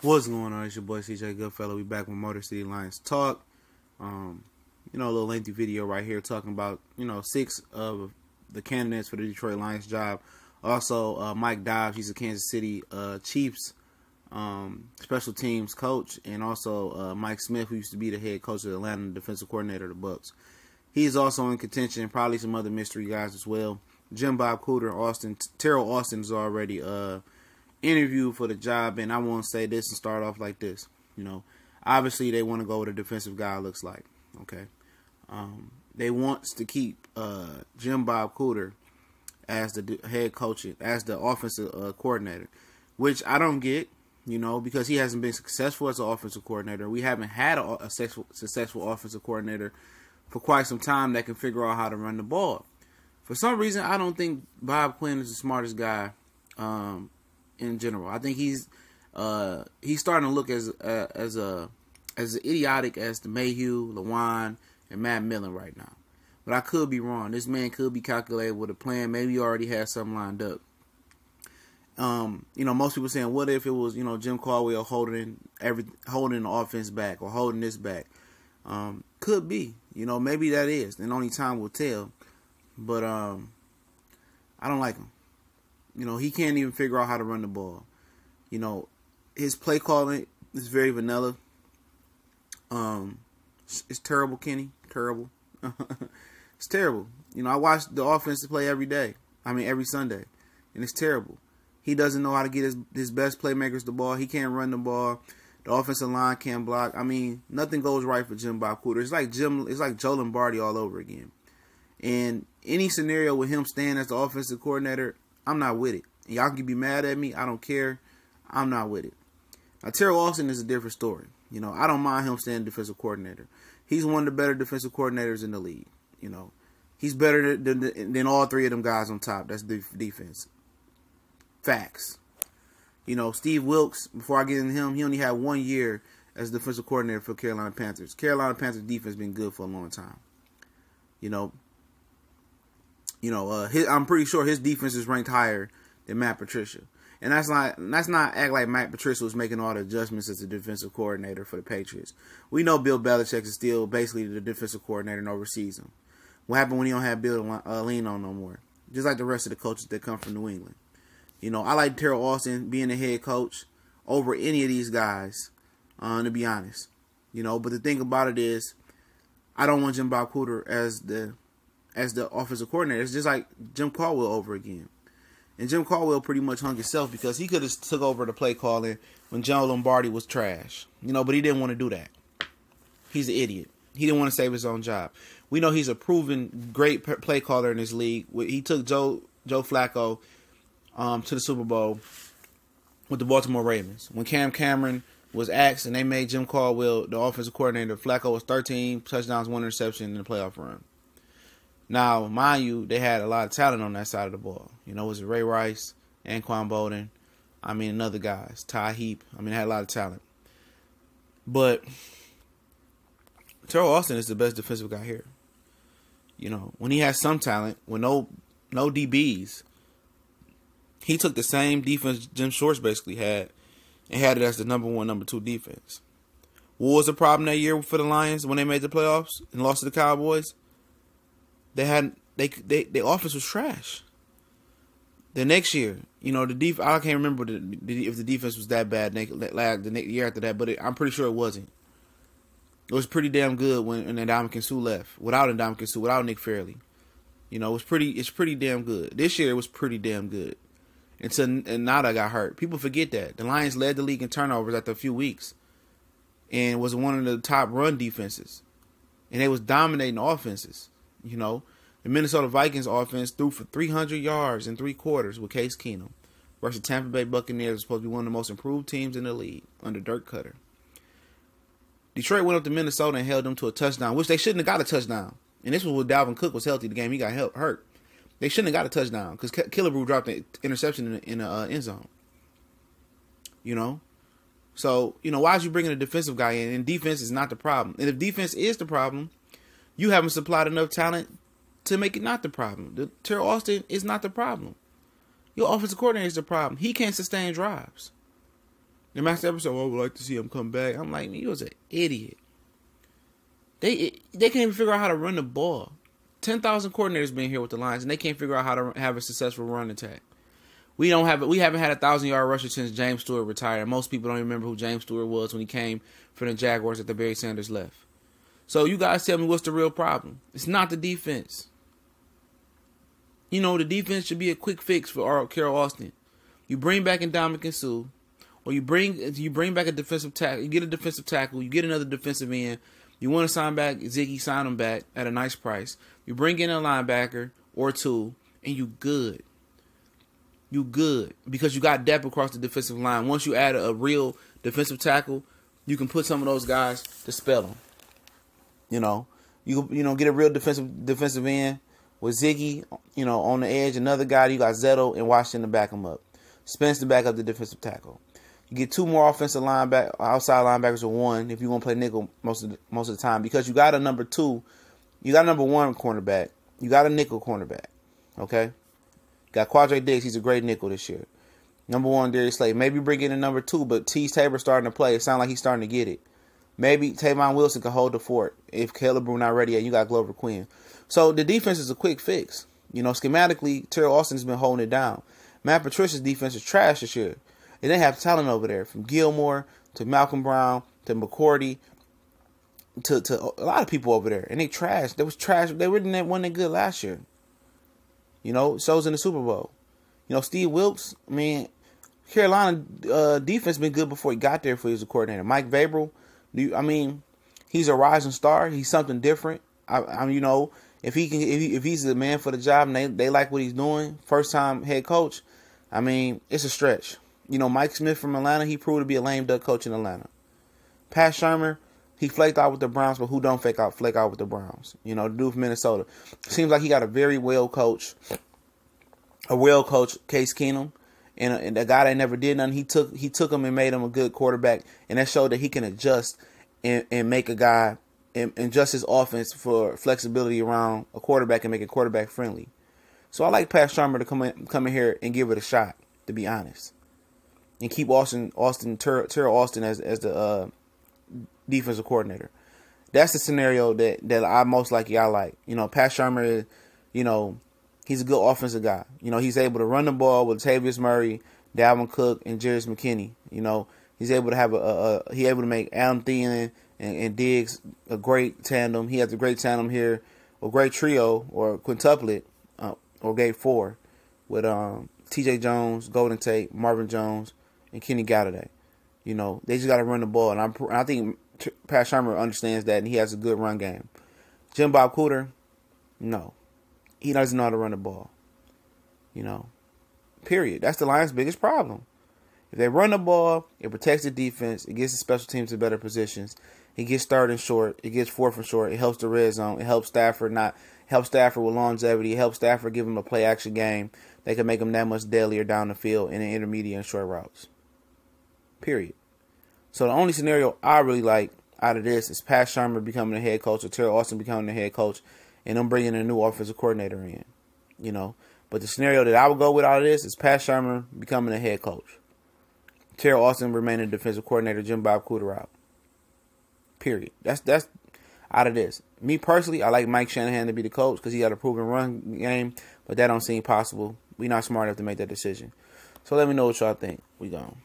What's going on? It's your boy CJ Goodfellow. We back with Motor City Lions Talk. A little lengthy video right here talking about, 6 of the candidates for the Detroit Lions job. Also, Mike Dobbs, he's a Kansas City Chiefs special teams coach, and also Mike Smith, who used to be the head coach of the Atlanta, defensive coordinator of the Bucks. He's also in contention, probably some other mystery guys as well. Jim Bob Cooter, Terrell Austin is already interviewed for the job, and I want to say this and start off like this. Obviously they want to go with a defensive guy looks like. Okay. They want to keep Jim Bob Cooter as the head coach, as the offensive coordinator, which I don't get, because he hasn't been successful as an offensive coordinator. We haven't had a successful offensive coordinator for quite some time that can figure out how to run the ball. For some reason, I don't think Bob Quinn is the smartest guy in general. I think he's starting to look as idiotic as the Mayhew, Lewan, and Matt Millen right now. But I could be wrong. This man could be calculated with a plan. Maybe he already has something lined up. Most people saying, what if it was, Jim Caldwell holding the offense back or holding this back? Could be. Maybe that is. And only time will tell. But I don't like him. He can't even figure out how to run the ball. His play calling is very vanilla. It's terrible, Kenny. Terrible. It's terrible. I watch the offensive play every Sunday. And it's terrible. He doesn't know how to get his best playmakers the ball. He can't run the ball. The offensive line can't block. Nothing goes right for Jim Bob Cooter. It's like Joe Lombardi all over again. And any scenario with him staying as the offensive coordinator, I'm not with it. Y'all can be mad at me. I don't care. I'm not with it. Now, Terrell Austin is a different story. I don't mind him staying defensive coordinator. He's one of the better defensive coordinators in the league. He's better than all three of them guys on top. That's the defense. Facts. Steve Wilks, before I get into him, he only had 1 year as defensive coordinator for Carolina Panthers. Carolina Panthers defense has been good for a long time. I'm pretty sure his defense is ranked higher than Matt Patricia. And that's not act like Matt Patricia was making all the adjustments as a defensive coordinator for the Patriots. We know Bill Belichick is still basically the defensive coordinator and oversees him. What happened when he don't have Bill to lean on no more? Just like the rest of the coaches that come from New England. I like Terrell Austin being the head coach over any of these guys, to be honest. But the thing about it is, I don't want Jim Bob Cooter as the offensive coordinator. It's just like Jim Caldwell over again. And Jim Caldwell pretty much hung himself because he could have took over the play calling when Joe Lombardi was trash. But he didn't want to do that. He's an idiot. He didn't want to save his own job. We know he's a proven great play caller in this league. He took Joe Flacco to the Super Bowl with the Baltimore Ravens. When Cam Cameron was axed and they made Jim Caldwell the offensive coordinator, Flacco was 13 touchdowns, 1 interception in the playoff run. Now, mind you, they had a lot of talent on that side of the ball. It was Ray Rice, Anquan Bolden, and other guys, Ty Heap. They had a lot of talent. But Terrell Austin is the best defensive guy here. When he has some talent, with no DBs, he took the same defense Jim Schwartz basically had and had it as the number 1, number 2 defense. What was the problem that year for the Lions when they made the playoffs and lost to the Cowboys? Their offense was trash. The next year, I can't remember if the defense was that bad the year after that, but I'm pretty sure it wasn't. It was pretty damn good when Ndamukong Suh left. Without Ndamukong Suh, without Nick Fairley. It's pretty damn good. This year it was pretty damn good. Until Nada got hurt. People forget that. The Lions led the league in turnovers after a few weeks. And was one of the top run defenses. And they was dominating offenses. The Minnesota Vikings offense threw for 300 yards in 3 quarters with Case Keenum. Versus Tampa Bay Buccaneers was supposed to be one of the most improved teams in the league under Dirk Cutter. Detroit went up to Minnesota and held them to a touchdown, which they shouldn't have got a touchdown. And this was when Dalvin Cook was healthy. The game he got hurt. They shouldn't have got a touchdown because Killebrew dropped an interception in the end zone. So, why is you bringing a defensive guy in? And defense is not the problem. And if defense is the problem, you haven't supplied enough talent to make it not the problem. Terrell Austin is not the problem. Your offensive coordinator is the problem. He can't sustain drives. And Master episode, I would like to see him come back. I'm like, he was an idiot. They can't even figure out how to run the ball. 10,000 coordinators been here with the Lions, and they can't figure out how to have a successful run attack. We haven't had a 1,000-yard rusher since James Stewart retired. Most people don't even remember who James Stewart was when he came from the Jaguars after Barry Sanders left. So you guys tell me what's the real problem? It's not the defense. You know, the defense should be a quick fix for Carol Austin. You bring back Ndamukong Suh, or you bring back a defensive tackle. You get a defensive tackle. You get another defensive end. You want to sign back Ziggy, sign him back at a nice price. You bring in a linebacker or two, and you good. You good because you got depth across the defensive line. Once you add a real defensive tackle, you can put some of those guys to spell them. You know, get a real defensive end with Ziggy, on the edge. Another guy, you got Zetto and Washington to back him up. Spence to back up the defensive tackle. You get two more outside linebackers, or one if you want to play nickel most of the time, because you got a number two, you got a number one cornerback, you got a nickel cornerback. Okay, got Quadre Diggs. He's a great nickel this year. Number one, Darius Slay. Maybe bring in a number two, but Tease Tabor starting to play. It sounds like he's starting to get it. Maybe Tavon Wilson can hold the fort if Caleb Brew not ready yet. You got Glover Quinn. So the defense is a quick fix. Schematically, Terrell Austin's been holding it down. Matt Patricia's defense is trash this year. And they have talent over there, from Gilmore to Malcolm Brown to McCourty to a lot of people over there. And they trash. They was trash. They wasn't good last year. Shows in the Super Bowl. Steve Wilkes, Carolina defense been good before he got there, before he was a coordinator. Mike Vrabel, he's a rising star. He's something different. If he's the man for the job and they like what he's doing, first time head coach, it's a stretch. Mike Smith from Atlanta, he proved to be a lame duck coach in Atlanta. Pat Shurmur, he flaked out with the Browns, but who don't flake out with the Browns? The dude from Minnesota. Seems like he got a very well-coached Case Keenum, and a guy that never did nothing. He took him and made him a good quarterback, and that showed that he can adjust and make a guy and adjust his offense for flexibility around a quarterback and make it quarterback friendly. So I like Pat Shurmur to come in here and give it a shot, to be honest, and keep Terrell Austin as the defensive coordinator. That's the scenario that I most likely I like. Pat Shurmur, he's a good offensive guy. He's able to run the ball with Tavius Murray, Dalvin Cook, and Jarius McKinney. He's able to have able to make Adam Thielen and Diggs a great tandem. He has a great tandem here, or great trio, or quintuplet, or gate four, with T.J. Jones, Golden Tate, Marvin Jones, and Kenny Galladay. They just got to run the ball, and I think Pat Shurmur understands that, and he has a good run game. Jim Bob Cooter, no, he doesn't know how to run the ball. Period. That's the Lions' biggest problem. If they run the ball, it protects the defense. It gets the special teams in better positions. It gets third and short. It gets fourth and short. It helps the red zone. It helps Stafford with longevity. It helps Stafford give him a play action game. They can make him that much deadlier down the field in the intermediate and short routes. Period. So the only scenario I really like out of this is Pat Shurmur becoming the head coach, or Terrell Austin becoming the head coach, and them bringing a new offensive coordinator in. But the scenario that I would go with out of this is Pat Shurmur becoming the head coach, Terrell Austin remaining defensive coordinator, Jim Bob Cooter out. Period. That's out of this. Me personally, I like Mike Shanahan to be the coach because he got a proven run game, but that don't seem possible. We not smart enough to make that decision. So let me know what y'all think. We gone.